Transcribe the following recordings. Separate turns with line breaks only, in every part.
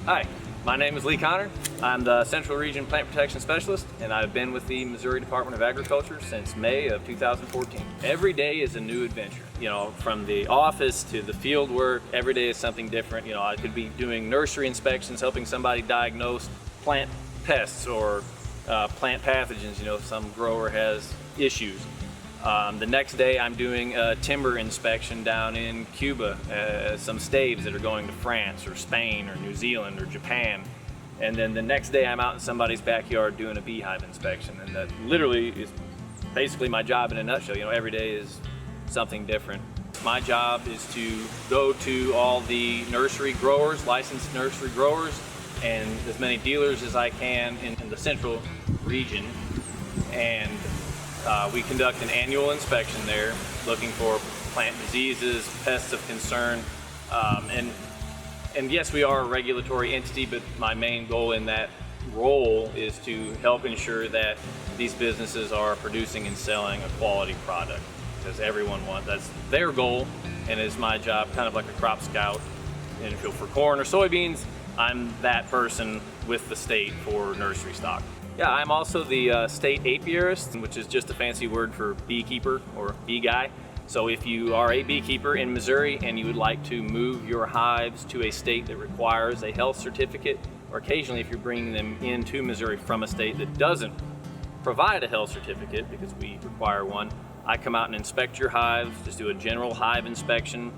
Hi, my name is Lee Connor. I'm the Central Region Plant Protection Specialist, and I've been with the Missouri Department of Agriculture since May of 2014. Every day is a new adventure. You know, from the office to the field work, every day is something different. You know, I could be doing nursery inspections, helping somebody diagnose plant pests or plant pathogens. You know, some grower has issues. The next day I'm doing a timber inspection down in Cuba, some staves that are going to France or Spain or New Zealand or Japan. And then the next day I'm out in somebody's backyard doing a beehive inspection. And that literally is basically my job in a nutshell. You know, every day is something different. My job is to go to all the nursery growers, licensed nursery growers, and as many dealers as I can in the central region. And we conduct an annual inspection there, looking for plant diseases, pests of concern, and yes, we are a regulatory entity, but my main goal in that role is to help ensure that these businesses are producing and selling a quality product, because everyone wants, that's their goal, and it's my job, kind of like a crop scout. And if you're for corn or soybeans, I'm that person with the state for nursery stock. Yeah, I'm also the state apiarist, which is just a fancy word for beekeeper or bee guy. So if you are a beekeeper in Missouri and you would like to move your hives to a state that requires a health certificate, or occasionally if you're bringing them into Missouri from a state that doesn't provide a health certificate, because we require one, I come out and inspect your hives, just do a general hive inspection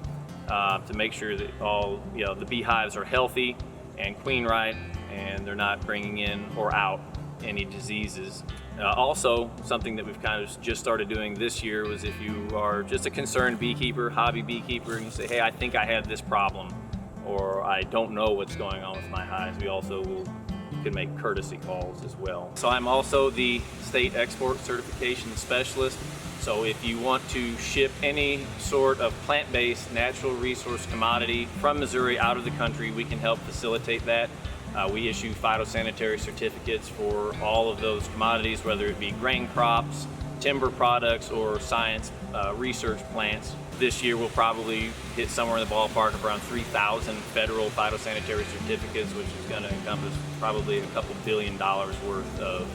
to make sure that all the beehives are healthy and queen right, and they're not bringing in or out any diseases. Also, something that we've kind of just started doing this year was if you are just a concerned beekeeper, hobby beekeeper, and you say, hey, I think I have this problem, or I don't know what's going on with my hives, we also can make courtesy calls as well. So I'm also the state export certification specialist. So if you want to ship any sort of plant-based natural resource commodity from Missouri out of the country, we can help facilitate that. We issue phytosanitary certificates for all of those commodities, whether it be grain crops, timber products, or science research plants. This year we'll probably hit somewhere in the ballpark of around 3,000 federal phytosanitary certificates, which is going to encompass probably a couple $1 billion worth of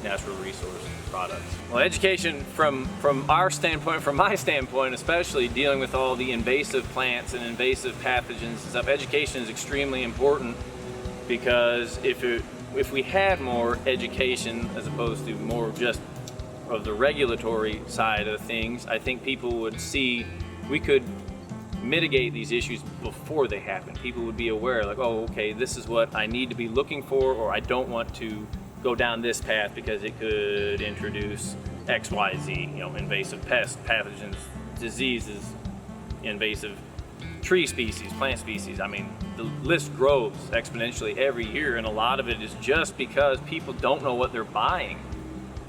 natural resource products. Well, education from our standpoint, from my standpoint especially, dealing with all the invasive plants and invasive pathogens and stuff, education is extremely important, because if we had more education as opposed to more just of the regulatory side of things, I think people would see we could mitigate these issues before they happen. People would be aware, like, oh, okay, this is what I need to be looking for, or I don't want to go down this path because it could introduce XYZ, invasive pests, pathogens, diseases, invasive tree species, plant species. I mean, the list grows exponentially every year, and a lot of it is just because people don't know what they're buying.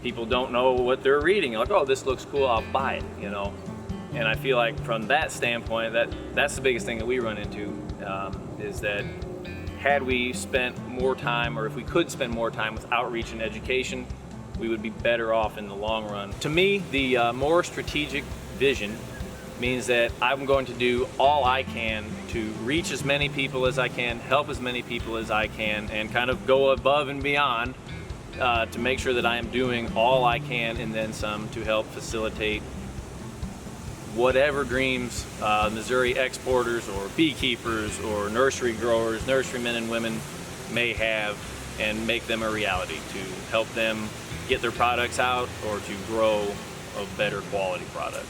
People don't know what they're reading. Like, oh, this looks cool, I'll buy it, And I feel like from that standpoint, that's the biggest thing that we run into, is that had we spent more time, or if we could spend more time with outreach and education, we would be better off in the long run. To me, the more strategic vision means that I'm going to do all I can to reach as many people as I can, help as many people as I can, and kind of go above and beyond to make sure that I am doing all I can and then some to help facilitate whatever dreams Missouri exporters or beekeepers or nursery growers, nurserymen and women may have, and make them a reality, to help them get their products out or to grow a better quality product.